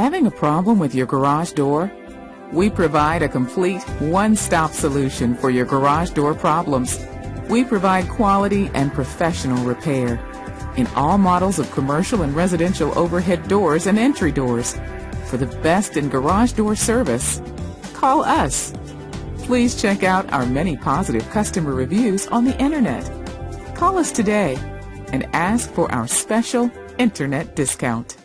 Having a problem with your garage door? We provide a complete one-stop solution for your garage door problems. We provide quality and professional repair in all models of commercial and residential overhead doors and entry doors. For the best in garage door service, call us. Please check out our many positive customer reviews on the internet. Call us today and ask for our special internet discount.